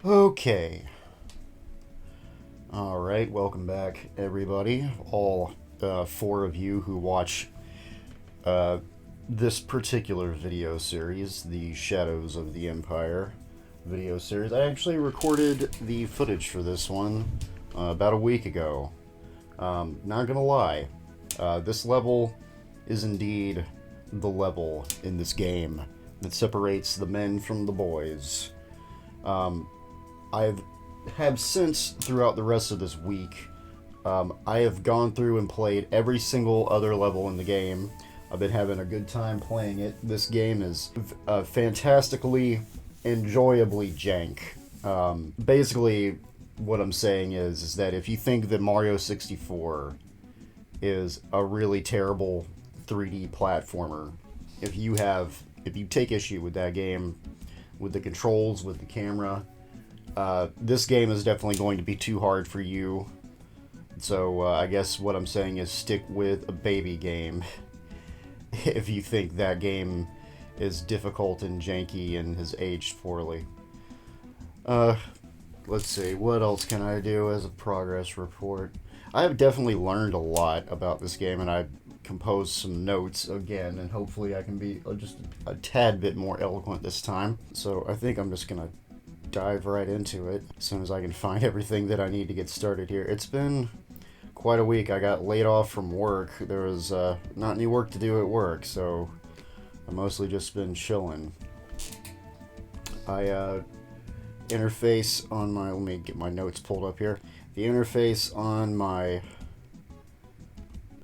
Okay. Alright, welcome back, everybody. All four of you who watch this particular video series, the Shadows of the Empire video series. I actually recorded the footage for this one about a week ago. Not gonna lie, this level is indeed the level in this game that separates the men from the boys. I've have since, throughout the rest of this week, I have gone through and played every single other level in the game. I've been having a good time playing it. This game is fantastically, enjoyably jank. Basically, what I'm saying is that if you think that Mario 64 is a really terrible 3D platformer, if you take issue with that game, with the controls, with the camera, this game is definitely going to be too hard for you. So I guess what I'm saying is stick with a baby game if you think that game is difficult and janky and has aged poorly. Let's see, what else can I do as a progress report? I have definitely learned a lot about this game, and I composed some notes again, and hopefully I can be just a tad bit more eloquent this time. So I think I'm just gonna dive right into it as soon as I can find everything that I need to get started here. It's been quite a week. I got laid off from work. There was not any work to do at work, so I've mostly just been chilling. I interface on my, let me get my notes pulled up here. The interface on my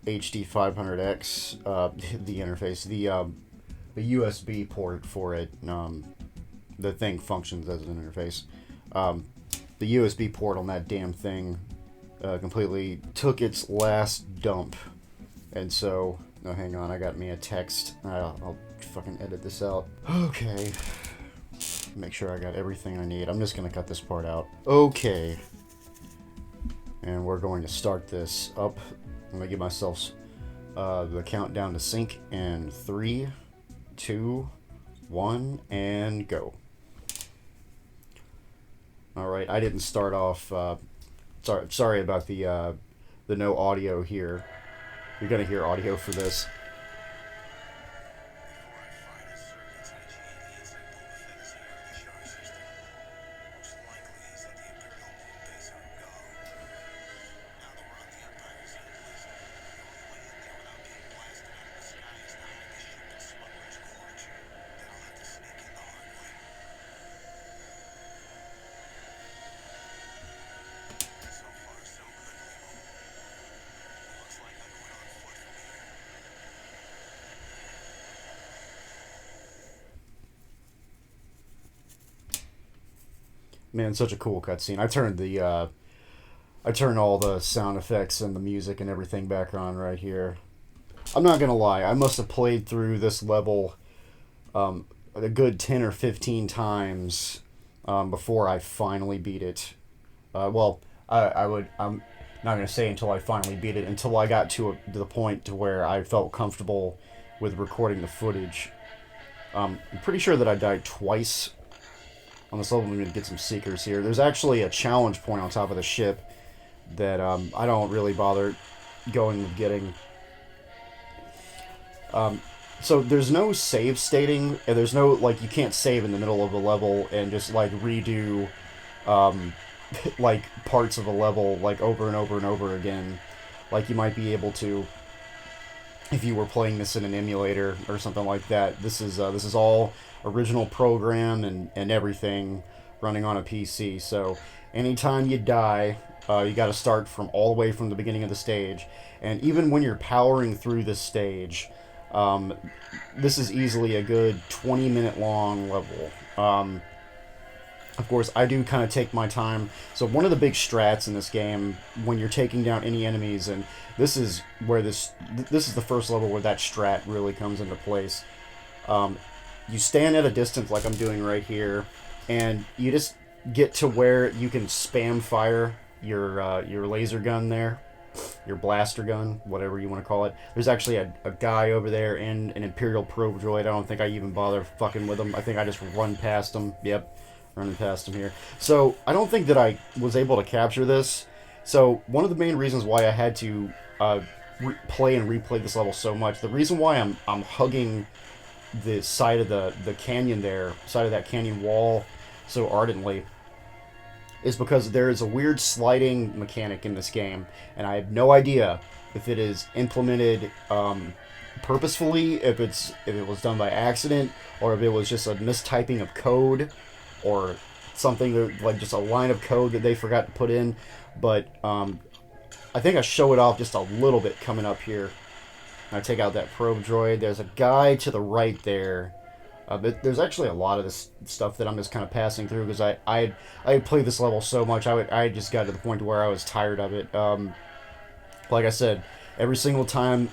HD 500X, the interface, the USB port for it, the thing functions as an interface. The USB port on that damn thing completely took its last dump, and so, no, hang on, I got me a text. I'll fucking edit this out. Okay, make sure I got everything I need. I'm just gonna cut this part out. Okay, and we're going to start this up. I'm gonna give myself the countdown to sync in 3, 2, 1, and go. Alright, I didn't start off, sorry about the no audio here. You're gonna hear audio for this. Man, such a cool cutscene. I turned all the sound effects and the music and everything back on right here. I'm not gonna lie, I must have played through this level a good 10 or 15 times before I finally beat it. I'm not gonna say until I finally beat it, until I got to the point to where I felt comfortable with recording the footage. I'm pretty sure that I died twice on this level. I'm going to get some seekers here. There's actually a challenge point on top of the ship that I don't really bother going with getting. So there's no save stating, and there's no, like, you can't save in the middle of a level and just, like, redo, like, parts of a level, like, over and over and over again, like you might be able to if you were playing this in an emulator or something like that. This is all original program and everything running on a PC. So anytime you die, you got to start from all the way from the beginning of the stage. And even when you're powering through this stage, this is easily a good 20-minute long level. Of course, I do kind of take my time. So one of the big strats in this game, when you're taking down any enemies, and this is where this is the first level where that strat really comes into place. You stand at a distance like I'm doing right here, and you just get to where you can spam fire your laser gun there, your blaster gun, whatever you want to call it. There's actually a guy over there in an Imperial probe droid. I don't think I even bother fucking with him. I think I just run past him. Yep. running past him here. So I don't think that I was able to capture this. So one of the main reasons why I had to play and replay this level so much, the reason why I'm hugging the side of the canyon there, side of that canyon wall so ardently, is because there is a weird sliding mechanic in this game, and I have no idea if it is implemented purposefully, if it was done by accident, or if it was just a mistyping of code, or something that, like just a line of code that they forgot to put in. But I think I show it off just a little bit coming up here. I take out that probe droid. There's a guy to the right there. But there's actually a lot of this stuff that I'm just kind of passing through because I had played this level so much. I just got to the point where I was tired of it. Like I said, every single time,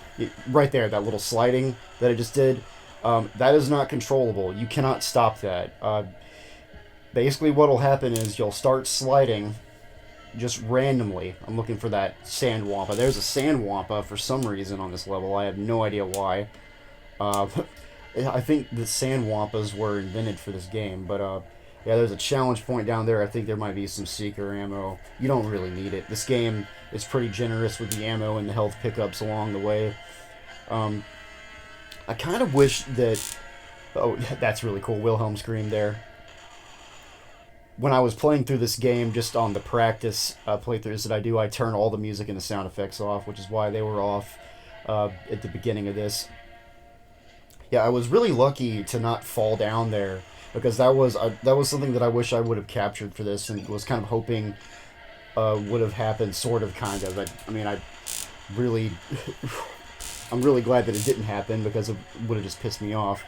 right there, that little sliding that I just did, that is not controllable. You cannot stop that. Basically, what will happen is you'll start sliding just randomly. I'm looking for that sand wampa. There's a sand wampa for some reason on this level. I have no idea why. I think the sand wampas were invented for this game, but yeah, there's a challenge point down there. I think there might be some seeker ammo. You don't really need it. This game is pretty generous with the ammo and the health pickups along the way. I kind of wish that... Oh, that's really cool. Wilhelm scream there. When I was playing through this game, just on the practice playthroughs that I do, I turn all the music and the sound effects off, which is why they were off at the beginning of this. Yeah, I was really lucky to not fall down there, because that was something that I wish I would have captured for this, and was kind of hoping would have happened, sort of, kind of. I mean, I'm really glad that it didn't happen, because it would have just pissed me off.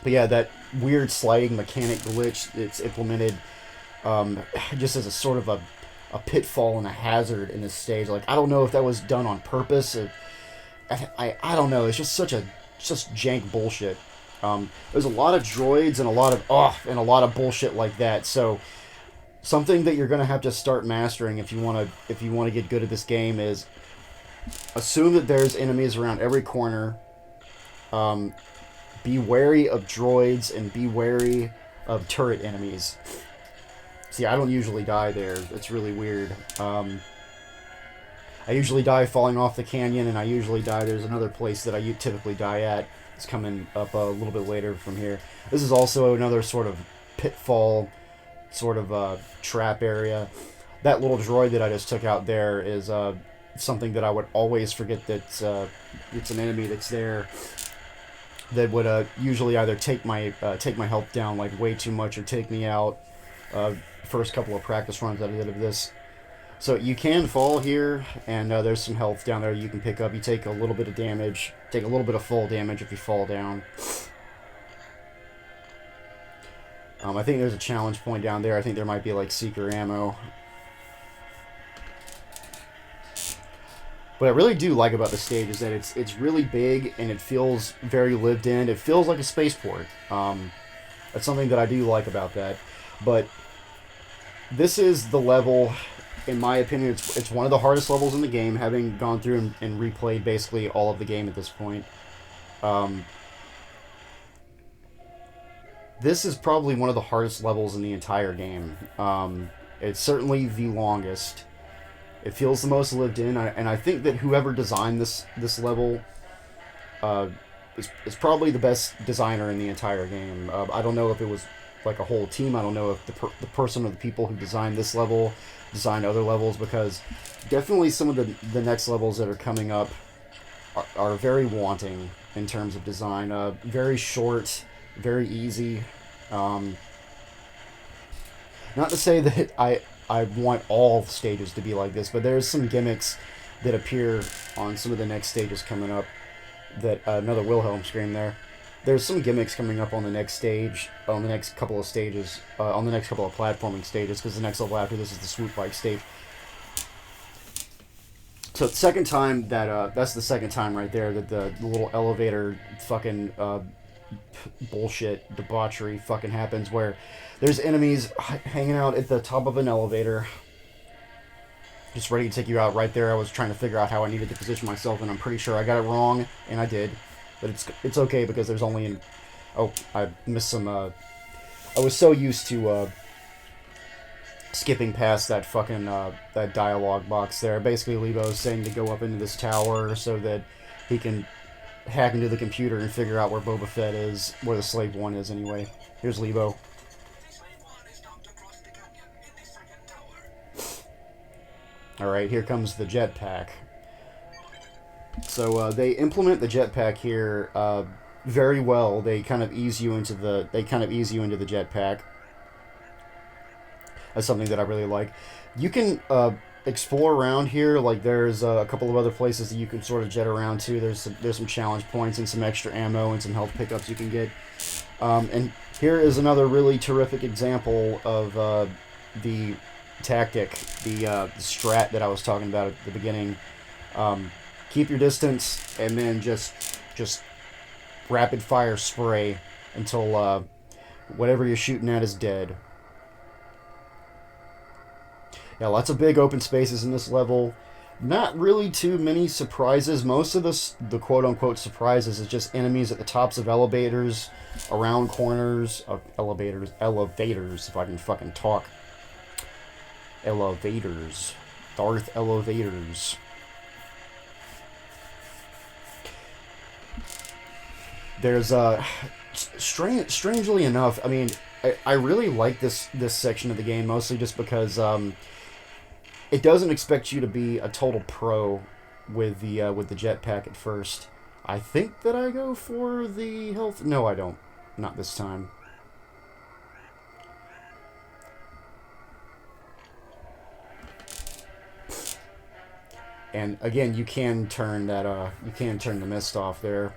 But yeah, that weird sliding mechanic glitch that's implemented just as a sort of a pitfall and a hazard in this stage. Like, I don't know if that was done on purpose. I don't know. It's just just jank bullshit. There's a lot of droids and a lot of bullshit like that. So something that you're gonna have to start mastering if you wanna get good at this game is assume that there's enemies around every corner. Be wary of droids and be wary of turret enemies. See, I don't usually die there. It's really weird. I usually die falling off the canyon, and I usually die... There's another place that I typically die at. It's coming up a little bit later from here. This is also another sort of pitfall, sort of trap area. That little droid that I just took out there is something that I would always forget that it's an enemy that's there. That would usually either take my health down like way too much or take me out. First couple of practice runs that I did of this. So you can fall here, and there's some health down there you can pick up. You take a little bit of damage, take a little bit of fall damage if you fall down. I think there's a challenge point down there. I think there might be like seeker ammo. What I really do like about the stage is that it's really big and it feels very lived in. It feels like a spaceport. That's something that I do like about that. But this is the level, in my opinion, it's one of the hardest levels in the game, having gone through and replayed basically all of the game at this point. This is probably one of the hardest levels in the entire game. It's certainly the longest. It feels the most lived in, and I think that whoever designed this level is probably the best designer in the entire game. I don't know if it was like a whole team. I don't know if the person or the people who designed this level designed other levels, because definitely some of the next levels that are coming up are very wanting in terms of design. Very short, very easy. Not to say that I want all stages to be like this, but there's some gimmicks that appear on some of the next stages coming up. That another Wilhelm scream there. There's some gimmicks coming up on the next stage, on the next couple of stages, on the next couple of platforming stages, because the next level after this is the Swoop-like stage. So the second time that's the second time right there that the little elevator fucking bullshit debauchery fucking happens, where there's enemies hanging out at the top of an elevator just ready to take you out. Right there I was trying to figure out how I needed to position myself, and I'm pretty sure I got it wrong, and I did, but it's okay because there's only I missed some I was so used to skipping past that fucking that dialogue box there. Basically, Lebo's saying to go up into this tower so that he can hack into the computer and figure out where Boba Fett is, where the Slave One is anyway. Here's Lebo. Alright, here comes the jetpack. So they implement the jetpack here very well. They kind of ease you into the jetpack. That's something that I really like. You can explore around here. Like there's a couple of other places that you can sort of jet around to. There's some challenge points and some extra ammo and some health pickups you can get. And here is another really terrific example of the tactic, the strat that I was talking about at the beginning. Keep your distance and then just rapid fire spray until whatever you're shooting at is dead. Yeah, lots of big open spaces in this level. Not really too many surprises. Most of the quote-unquote surprises is just enemies at the tops of elevators, around corners, elevators, if I can fucking talk. Elevators. Darth elevators. There's, strangely enough, I mean, I really like this section of the game, mostly just because, it doesn't expect you to be a total pro with the jetpack at first. I think that I go for the health. No, I don't. Not this time. And again, you can turn that the mist off there.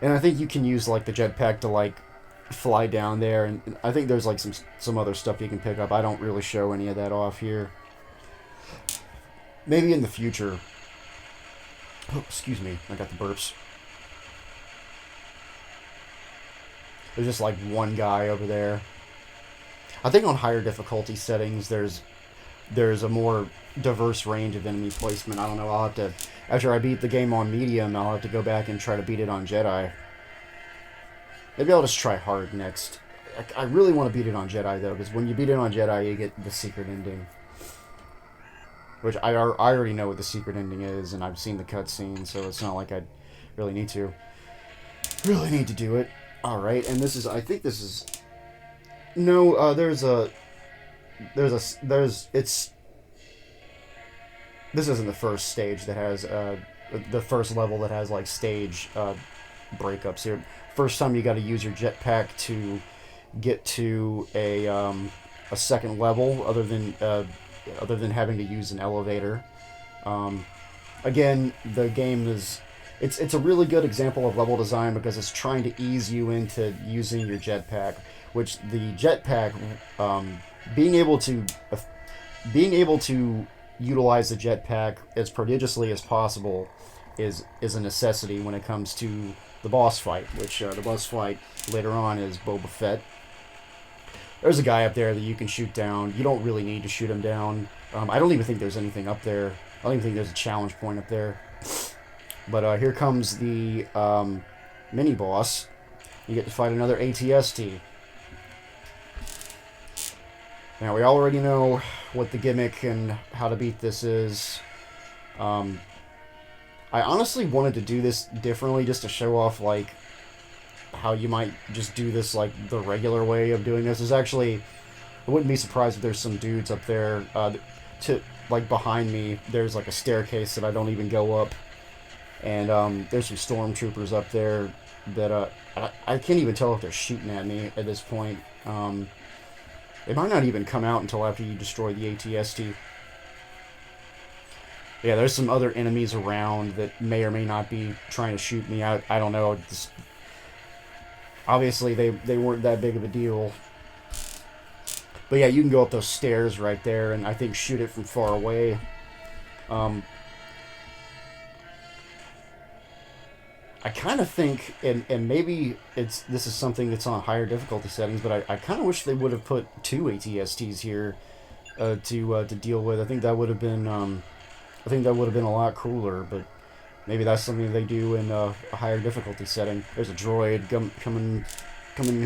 And I think you can use like the jetpack to like fly down there, and I think there's like some other stuff you can pick up. I don't really show any of that off here. Maybe in the future. Oh, excuse me. I got the burps. There's just like one guy over there. I think on higher difficulty settings, there's a more diverse range of enemy placement. I don't know. I'll have to, after I beat the game on medium, I'll have to go back and try to beat it on Jedi. Maybe I'll just try hard next. I really want to beat it on Jedi though, because when you beat it on Jedi, you get the secret ending. Which I already know what the secret ending is, and I've seen the cutscene, so it's not like I really need to do it. All right, and this is, I think this is, no, this isn't the first stage that has the first level that has like stage breakups here. First time you got to use your jetpack to get to a second level, other than having to use an elevator. Again, the game is... It's a really good example of level design because it's trying to ease you into using your jetpack, which the jetpack, being able to utilize the jetpack as prodigiously as possible is a necessity when it comes to the boss fight, which the boss fight later on is Boba Fett. There's a guy up there that you can shoot down. You don't really need to shoot him down. I don't even think there's anything up there. I don't even think there's a challenge point up there. But here comes the mini-boss. You get to fight another ATST. Now, we already know what the gimmick and how to beat this is. I honestly wanted to do this differently just to show off, like, how you might just do this like the regular way of doing this. Is actually, I wouldn't be surprised if there's some dudes up there to like behind me. There's like a staircase that I don't even go up, and there's some stormtroopers up there that I can't even tell if they're shooting at me at this point. They might not even come out until after you destroy the ATST. Yeah, there's some other enemies around that may or may not be trying to shoot me. I don't know. Obviously, they weren't that big of a deal. But yeah, you can go up those stairs right there and I think shoot it from far away. I kind of think, and maybe this is something that's on higher difficulty settings, but I kind of wish they would have put 2 ATSTs here to deal with. I think that would have been a lot cooler, but maybe that's something they do in a higher difficulty setting. There's a droid coming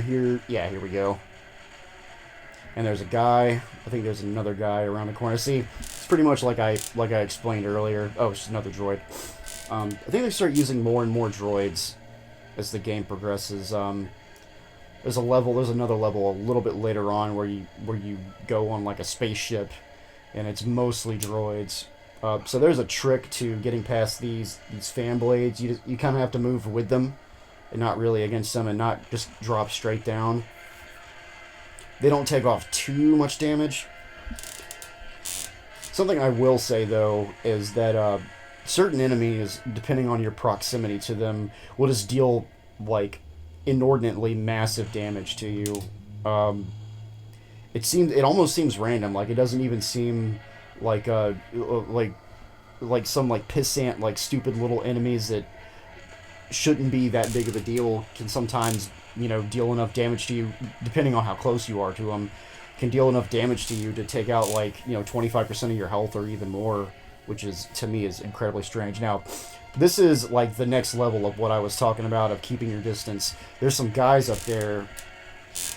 here. Yeah, here we go. And there's a guy. I think there's another guy around the corner. See, it's pretty much like I explained earlier. Oh, it's just another droid. I think they start using more and more droids as the game progresses. There's another level a little bit later on where you go on like a spaceship, and it's mostly droids. So there's a trick to getting past these fan blades. You kind of have to move with them, and not really against them, and not just drop straight down. They don't take off too much damage. Something I will say though is that certain enemies, depending on your proximity to them, will just deal like inordinately massive damage to you. It almost seems random. Like it doesn't even seem like some like pissant like stupid little enemies that shouldn't be that big of a deal can sometimes deal enough damage to you, depending on how close you are to them, can deal enough damage to you to take out 25% of your health or even more, which is to me is incredibly strange. Now, this is like the next level of what I was talking about of keeping your distance. There's some guys up there.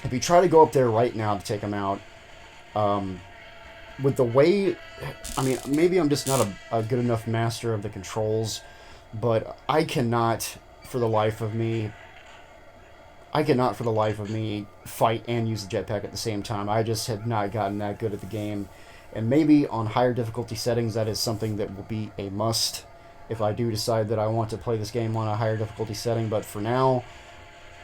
If you try to go up there right now to take them out, with the way, I mean, maybe I'm just not a good enough master of the controls, but I cannot for the life of me fight and use the jetpack at the same time. I just have not gotten that good at the game. And maybe on higher difficulty settings, that is something that will be a must if I do decide that I want to play this game on a higher difficulty setting. But for now,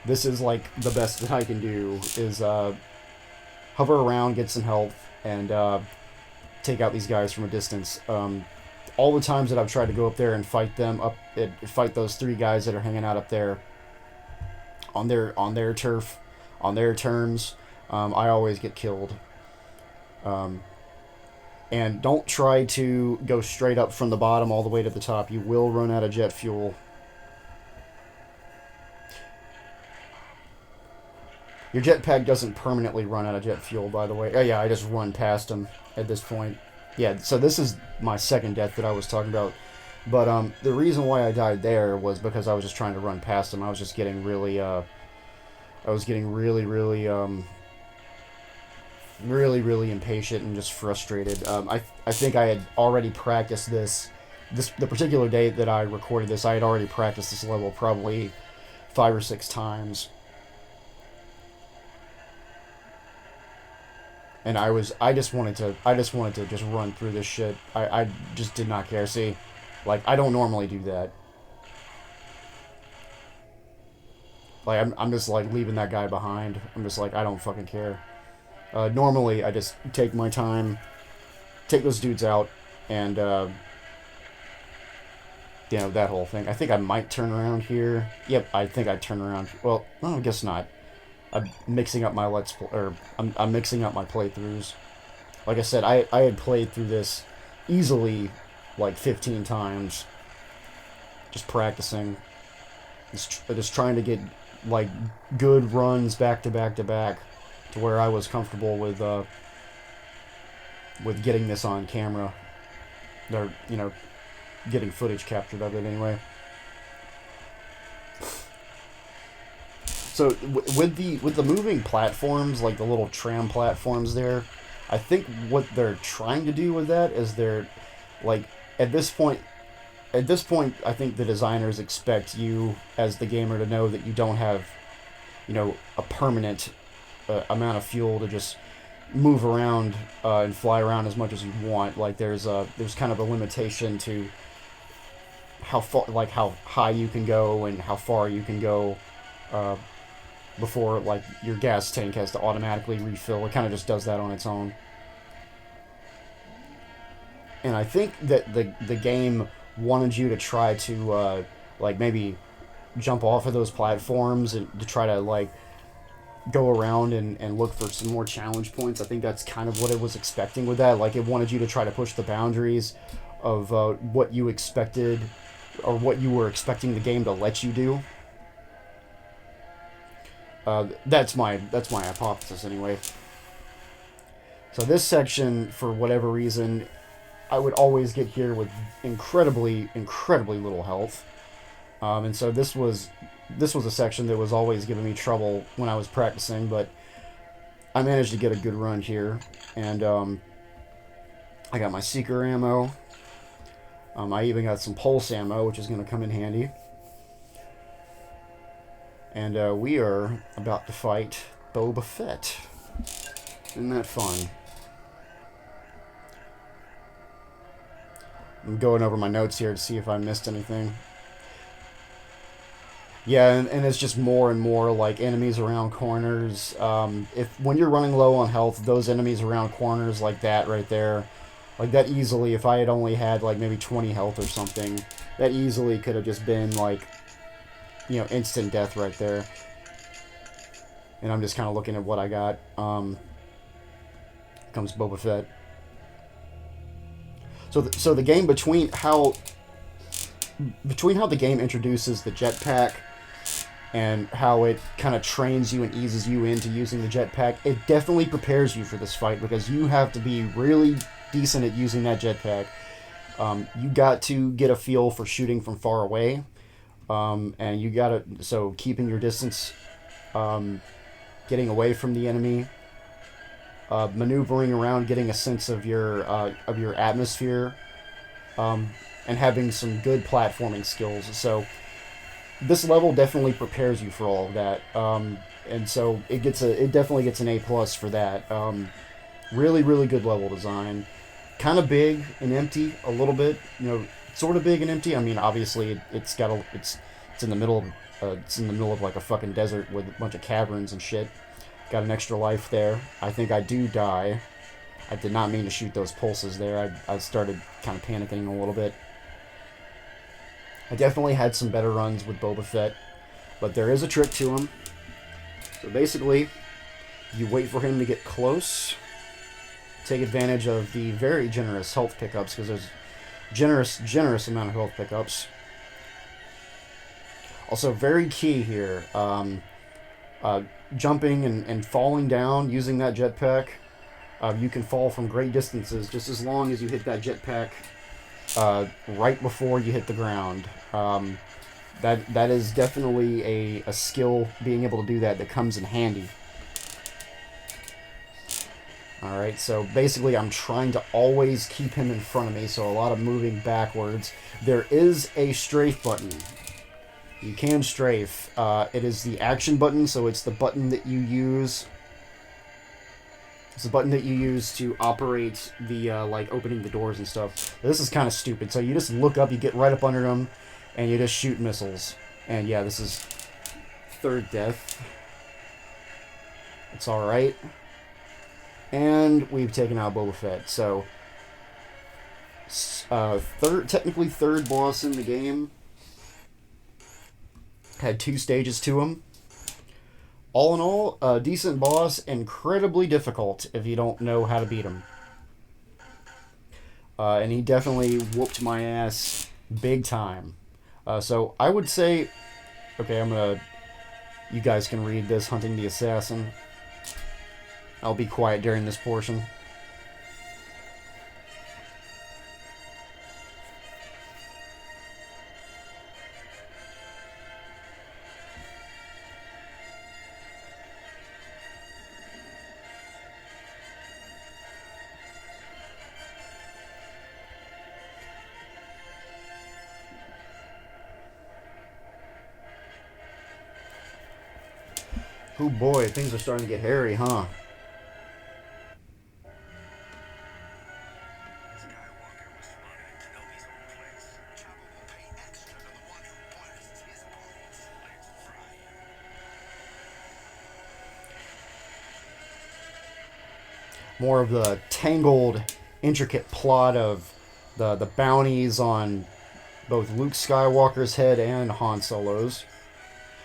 this is like the best that I can do is hover around, get some health, and take out these guys from a distance. All the times that I've tried to go up there and fight those three guys that are hanging out up there on their turf, on their terms, I always get killed. And don't try to go straight up from the bottom all the way to the top. You will run out of jet fuel. Your jetpack doesn't permanently run out of jet fuel, by the way. Oh yeah, I just run past him at this point. Yeah, so this is my second death that I was talking about. But the reason why I died there was because I was just trying to run past him. I was just getting really, really impatient and just frustrated. I think I had already practiced the particular day that I recorded this. I had already practiced this level probably 5 or 6 times. And I just wanted to just run through this shit. I just did not care. See, like, I don't normally do that. Like, I'm just, like, leaving that guy behind. I'm just like, I don't fucking care. Normally, I just take my time, take those dudes out, and, that whole thing. I think I might turn around here. Yep, I think I'd turn around. Well, I guess not. I'm mixing up my I'm mixing up my playthroughs. Like I said, I had played through this easily like 15 times, just practicing, just trying to get like good runs back to back to back, to where I was comfortable with getting this on camera, or getting footage captured of it anyway. So with the moving platforms, like the little tram platforms there, I think what they're trying to do with that is they're like at this point I think the designers expect you as the gamer to know that you don't have a permanent amount of fuel to just move around and fly around as much as you want. Like there's kind of a limitation to how far, like how high you can go and how far you can go before like your gas tank has to automatically refill. It kind of just does that on its own. And I think that the game wanted you to try to like maybe jump off of those platforms and to try to like go around and look for some more challenge points. I think that's kind of what it was expecting with that. Like it wanted you to try to push the boundaries of what you expected or what you were expecting the game to let you do. That's my hypothesis anyway. So this section, for whatever reason, I would always get here with incredibly little health, and so this was a section that was always giving me trouble when I was practicing. But I managed to get a good run here, and I got my Seeker ammo. I even got some Pulse ammo, which is going to come in handy. And we are about to fight Boba Fett. Isn't that fun? I'm going over my notes here to see if I missed anything. Yeah, and it's just more and more like enemies around corners. If when you're running low on health, those enemies around corners like that right there, like that easily, if I had only had like maybe 20 health or something, that easily could have just been like, you know, instant death right there. And I'm just kind of looking at what I got. Comes Boba Fett. So the game between how the game introduces the jetpack and how it kind of trains you and eases you into using the jetpack, it definitely prepares you for this fight because you have to be really decent at using that jetpack. You got to get a feel for shooting from far away, and you got to so keeping your distance, getting away from the enemy, maneuvering around, getting a sense of your atmosphere, and having some good platforming skills. So this level definitely prepares you for all of that, and so it definitely gets an A+ for that. Really, really good level design. Kind of big and empty a little bit, you know, sort of big and empty. I mean, obviously it's in the middle of like a fucking desert with a bunch of caverns and shit. Got an extra life there. I think I do die. I did not mean to shoot those pulses there. I started kind of panicking a little bit. I definitely had some better runs with Boba Fett, but there is a trick to him. So basically, you wait for him to get close, take advantage of the very generous health pickups, because there's generous amount of health pickups. Also, very key here, jumping and falling down using that jetpack. You can fall from great distances just as long as you hit that jetpack right before you hit the ground. That is definitely a skill, being able to do that comes in handy. Alright, so basically I'm trying to always keep him in front of me, so a lot of moving backwards. There is a strafe button. You can strafe. It is the action button, so it's the button that you use. It's the button that you use to operate the, like, opening the doors and stuff. This is kind of stupid. So you just look up, you get right up under them, and you just shoot missiles. And yeah, this is third death. It's alright. And we've taken out Boba Fett. So, technically third boss in the game. Had 2 stages to him. All in all, a decent boss, incredibly difficult if you don't know how to beat him. And he definitely whooped my ass big time. So I would say, okay, you guys can read this, Hunting the Assassin. I'll be quiet during this portion. Oh boy, things are starting to get hairy, huh? More of the tangled, intricate plot of the bounties on both Luke Skywalker's head and Han Solo's.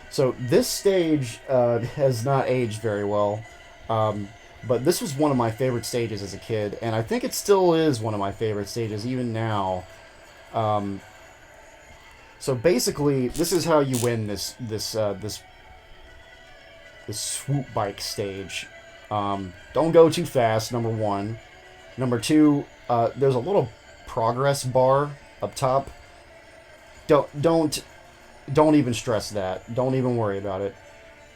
So this stage has not aged very well, but this was one of my favorite stages as a kid, and I think it still is one of my favorite stages even now. So basically, this is how you win this swoop bike stage. Don't go too fast, number one. Number two, there's a little progress bar up top. Don't even stress that. Don't even worry about it.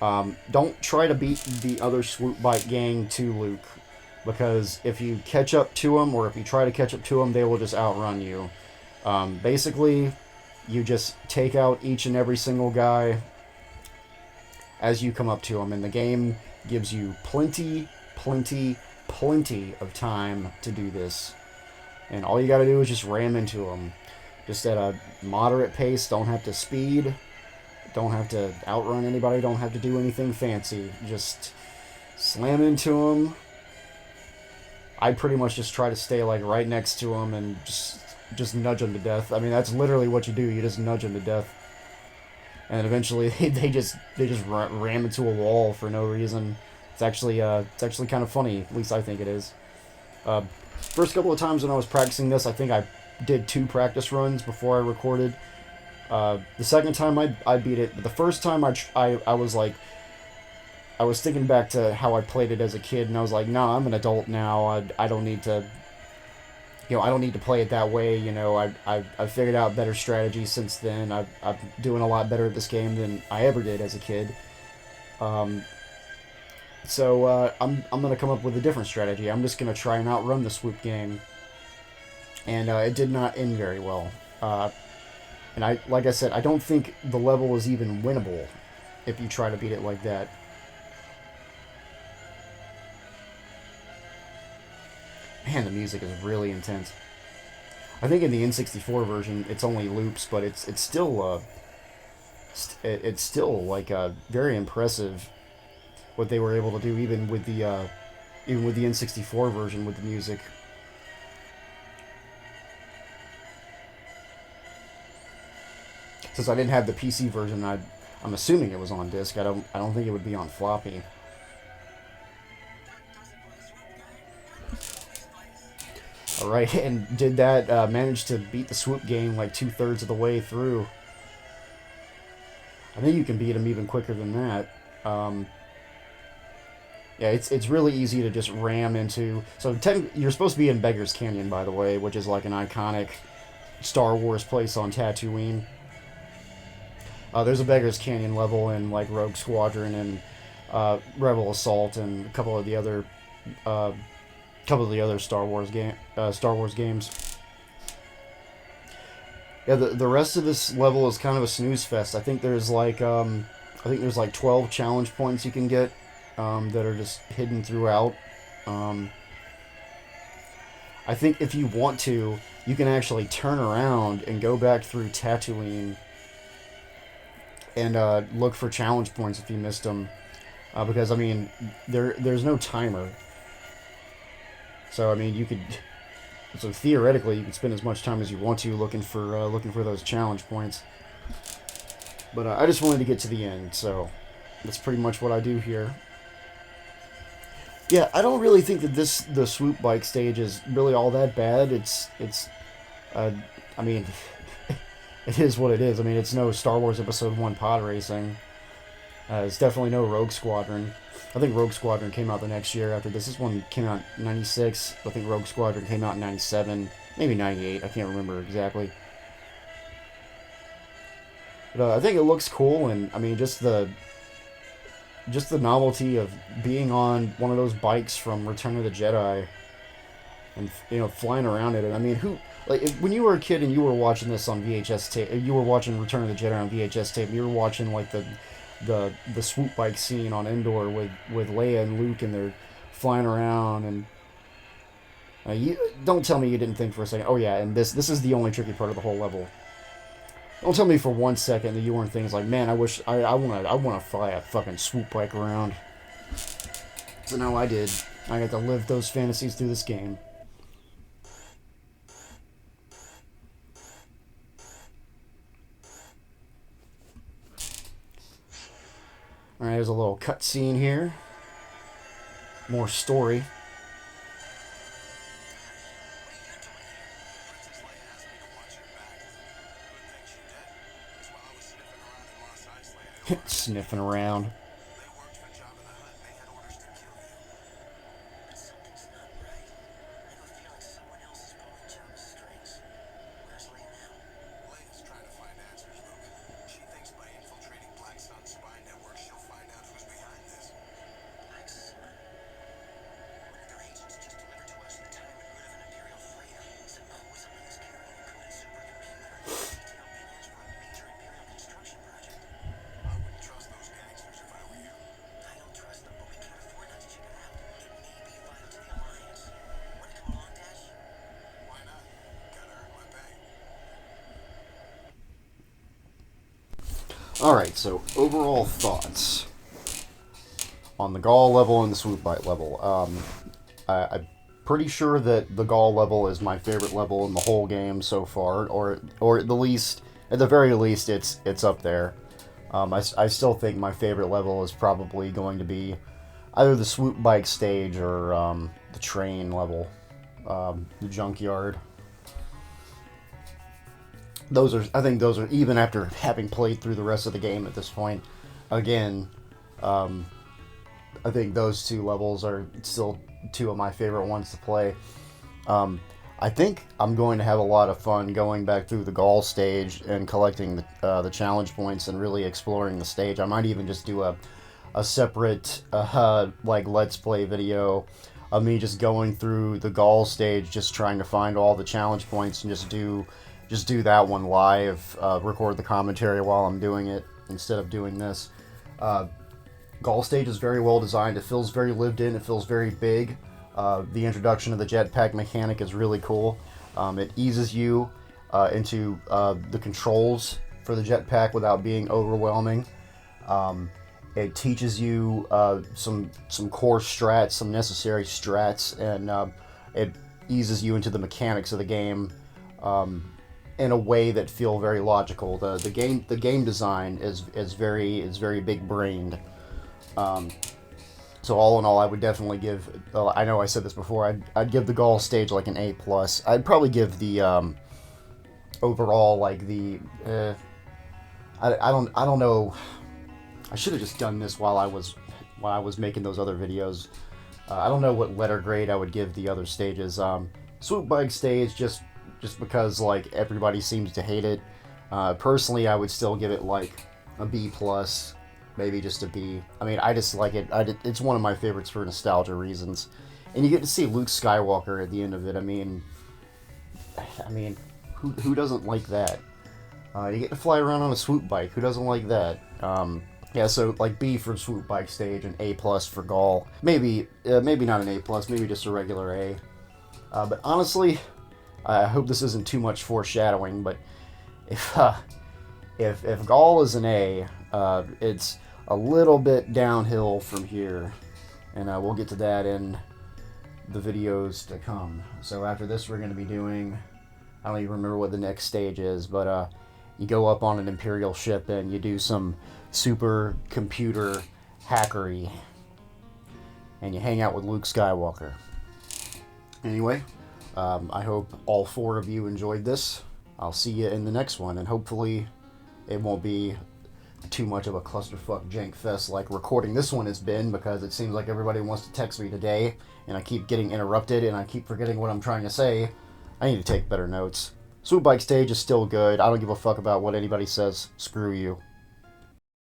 Don't try to beat the other Swoop Bike gang to Luke, because if you catch up to them, or if you try to catch up to them, they will just outrun you. Basically, you just take out each and every single guy as you come up to them, and the game gives you plenty, plenty, plenty of time to do this. And all you gotta do is just ram into them. Just at a moderate pace, don't have to speed, don't have to outrun anybody, don't have to do anything fancy. Just slam into them. I pretty much just try to stay like right next to them and just nudge them to death. I mean, that's literally what you do. You just nudge them to death, and eventually they just ram into a wall for no reason. It's actually kind of funny. At least I think it is. First couple of times when I was practicing this, I think I did 2 practice runs before I recorded. The second time I beat it, but the first time I was like, I was thinking back to how I played it as a kid, and I was like, nah, I'm an adult now. I don't need to, I don't need to play it that way. I've figured out better strategies since then. I'm doing a lot better at this game than I ever did as a kid. So I'm gonna come up with a different strategy. I'm just gonna try and outrun the Swoop game, and it did not end very well. And like I said, I don't think the level is even winnable if you try to beat it like that. Man, the music is really intense. I think in the N64 version, it's only loops, but it's still like very impressive what they were able to do, even with the N64 version with the music. Since I didn't have the PC version, I'm assuming it was on disc. I don't think it would be on floppy. Alright, and did that, manage to beat the Swoop game like 2/3 of the way through. I think you can beat him even quicker than that. Yeah, it's really easy to just ram into. So you're supposed to be in Beggar's Canyon, by the way, which is like an iconic Star Wars place on Tatooine. There's a Beggar's Canyon level in like Rogue Squadron and Rebel Assault and a couple of the other Star Wars games. Yeah, the rest of this level is kind of a snooze fest. I think there's like 12 challenge points you can get that are just hidden throughout. I think if you want to, you can actually turn around and go back through Tatooine and look for challenge points if you missed them, because I mean there's no timer. So I mean so theoretically you could spend as much time as you want to looking for those challenge points. But I just wanted to get to the end, so that's pretty much what I do here. Yeah, I don't really think that the Swoop Bike stage is really all that bad. I mean, it is what it is. I mean, it's no Star Wars Episode 1 pod racing. It's definitely no Rogue Squadron. I think Rogue Squadron came out the next year after this. This one came out in 96. I think Rogue Squadron came out in 97. Maybe 98. I can't remember exactly. But I think it looks cool, and I mean, just the novelty of being on one of those bikes from Return of the Jedi and flying around it. And I mean, when you were a kid and you were watching this on VHS tape, you were watching Return of the Jedi on VHS tape, and you were watching like the Swoop Bike scene on Endor with Leia and Luke, and they're flying around, and you don't tell me you didn't think for a second, oh yeah, and this is the only tricky part of the whole level. Don't tell me for 1 second that you weren't thinking like, man, I wish I want to fly a fucking Swoop Bike around. So no, I did. I got to live those fantasies through this game. Alright, there's a little cutscene here. More story. Sniffing around. Alright, so overall thoughts on the Gall level and the Swoop Bite level. I'm pretty sure that the Gall level is my favorite level in the whole game so far, or at the very least, it's up there. I still think my favorite level is probably going to be either the Swoop Bike stage or the train level, the junkyard. I think those are, even after having played through the rest of the game at this point, again, I think those two levels are still two of my favorite ones to play. I think I'm going to have a lot of fun going back through the Gall stage and collecting the challenge points and really exploring the stage. I might even just do a separate like Let's Play video of me just going through the Gall stage, just trying to find all the challenge points and just do that one live, record the commentary while I'm doing it instead of doing this. Gall stage is very well designed. It feels very lived in. It feels very big. The introduction of the jetpack mechanic is really cool. It eases you into the controls for the jetpack without being overwhelming. It teaches you some core strats, some necessary strats, and it eases you into the mechanics of the game in a way that feel very logical. The game design is very big brained. So all in all, I would definitely give. I know I said this before. I'd give the Gall stage like an A+. I'd probably give the overall like the. I don't know. I should have just done this while I was making those other videos. I don't know what letter grade I would give the other stages. Swoop Bike stage just because like everybody seems to hate it. Personally, I would still give it like a B+. Maybe just a B. I mean, I just like it. It's one of my favorites for nostalgia reasons. And you get to see Luke Skywalker at the end of it. I mean, who doesn't like that? You get to fly around on a swoop bike. Who doesn't like that? Yeah, so like B for Swoop Bike stage and A+ for Gall. Maybe not an A+, maybe just a regular A. But honestly, I hope this isn't too much foreshadowing, but if Gall is an A, it's a little bit downhill from here, and we'll get to that in the videos to come. So after this, we're going to be doing, I don't even remember what the next stage is, but you go up on an Imperial ship and you do some super computer hackery, and you hang out with Luke Skywalker. Anyway, I hope all 4 of you enjoyed this. I'll see you in the next one, and hopefully it won't be too much of a clusterfuck jank fest like recording this one has been, because it seems like everybody wants to text me today, and I keep getting interrupted, and I keep forgetting what I'm trying to say. I need to take better notes. Swoop Bike stage is still good. I don't give a fuck about what anybody says. Screw you.